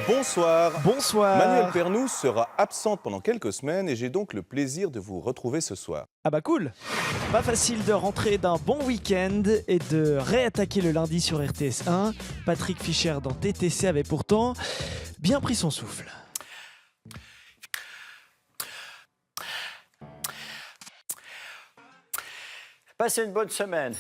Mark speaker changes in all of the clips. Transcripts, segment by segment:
Speaker 1: Bonsoir.
Speaker 2: Bonsoir.
Speaker 1: Manuel Pernou sera absente pendant quelques semaines et j'ai donc le plaisir de vous retrouver ce soir.
Speaker 2: Ah bah cool. Pas facile de rentrer d'un bon week-end et de réattaquer le lundi sur RTS 1. Patrick Fischer dans TTC avait pourtant bien pris son souffle.
Speaker 3: Passez une bonne semaine.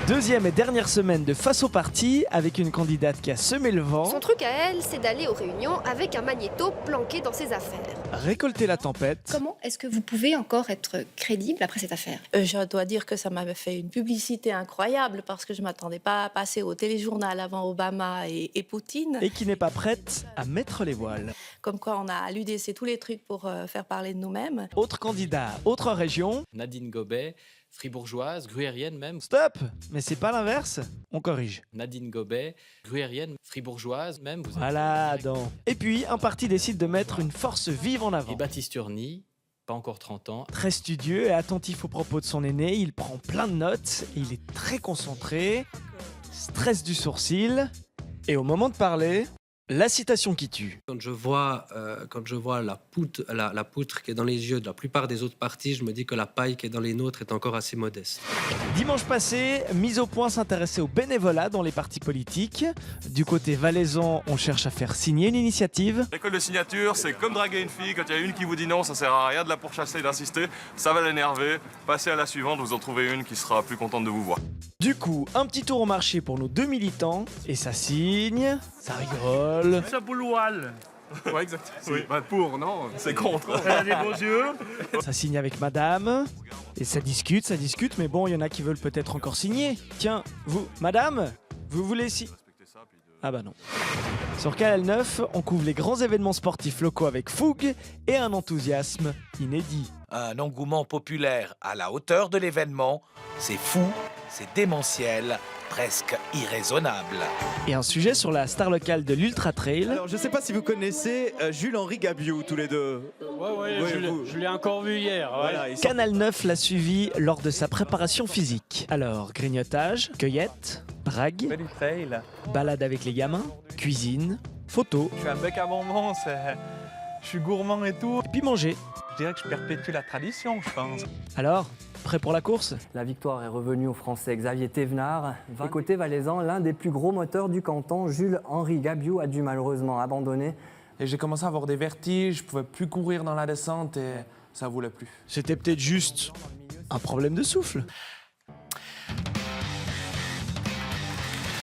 Speaker 2: Deuxième et dernière semaine de Face au parti avec une candidate qui a semé le vent,
Speaker 4: Son truc à elle, c'est d'aller aux réunions avec un magnéto planqué dans ses affaires.
Speaker 2: récolter la tempête,
Speaker 5: Comment est-ce que vous pouvez encore être crédible après cette affaire?
Speaker 6: Je dois dire que ça m'avait fait une publicité incroyable parce que je ne m'attendais pas à passer au téléjournal avant Obama et Poutine.
Speaker 2: et qui n'est pas prête à mettre les voiles.
Speaker 6: Comme quoi on a l'UDC tous les trucs pour faire parler de nous-mêmes.
Speaker 2: Autre candidat, autre région,
Speaker 7: Nadine Gobet, fribourgeoise, gruyérienne même.
Speaker 2: stop. Mais c'est pas l'inverse, on corrige.
Speaker 7: Nadine Gobet, gruyérienne, fribourgeoise même. Vous êtes
Speaker 2: Voilà,
Speaker 7: direct.
Speaker 2: Adam. Et puis, un parti décide de mettre une force vive en avant.
Speaker 7: Et Baptiste Urny, pas encore 30 ans.
Speaker 2: Très studieux et attentif aux propos de son aîné, il prend plein de notes et il est très concentré, stress du sourcil, et au moment de parler, la citation qui tue.
Speaker 8: Quand je vois la poutre qui est dans les yeux de la plupart des autres partis, je me dis que la paille qui est dans les nôtres est encore assez modeste.
Speaker 2: Dimanche passé, mise au point s'intéresser au bénévolat dans les partis politiques. Du côté valaisan, on cherche à faire signer une initiative.
Speaker 9: L'école de signature, c'est comme draguer une fille. Quand il y a une qui vous dit non, ça sert à rien de la pourchasser et d'insister. Ça va l'énerver. Passez à la suivante, vous en trouvez une qui sera plus contente de vous voir.
Speaker 2: Du coup, un petit tour au marché pour nos deux militants, et ça signe, ça rigole.
Speaker 10: Ça bouloual.
Speaker 9: Ouais, exactement. Oui. Bah, pour, non, c'est contre.
Speaker 10: Elle a des beaux yeux.
Speaker 2: Ça signe avec madame, et ça discute, mais bon, il y en a qui veulent peut-être encore signer. Tiens, vous, madame, vous voulez si... Ah bah non. Sur Canal 9, on couvre les grands événements sportifs locaux avec fougue et un enthousiasme inédit.
Speaker 11: Un engouement populaire à la hauteur de l'événement, c'est fou, c'est démentiel, presque irraisonnable.
Speaker 2: Et un sujet sur la star locale de l'Ultra Trail.
Speaker 12: Alors, je sais pas si vous connaissez Jules-Henri Gabiou, tous les deux.
Speaker 10: Ouais,
Speaker 12: Oui,
Speaker 10: je l'ai encore vu hier. Ouais.
Speaker 12: Voilà, ils sont-
Speaker 2: Canal 9 l'a suivi lors de sa préparation physique. Alors, grignotage, cueillette, drague,
Speaker 10: Du trail.
Speaker 2: balade avec les gamins, cuisine, photo,
Speaker 10: Je suis un bec à bonbons, je suis gourmand et tout.
Speaker 2: et puis manger.
Speaker 10: Je dirais que je perpétue la tradition, je pense.
Speaker 2: Alors, prêt pour la course?
Speaker 3: La victoire est revenue au Français Xavier Thévenard. Et côté valaisan, l'un des plus gros moteurs du canton, Jules-Henri Gabiou, a dû malheureusement abandonner.
Speaker 8: Et j'ai commencé à avoir des vertiges, je pouvais plus courir dans la descente et ça voulait plus.
Speaker 2: C'était peut-être juste un problème de souffle.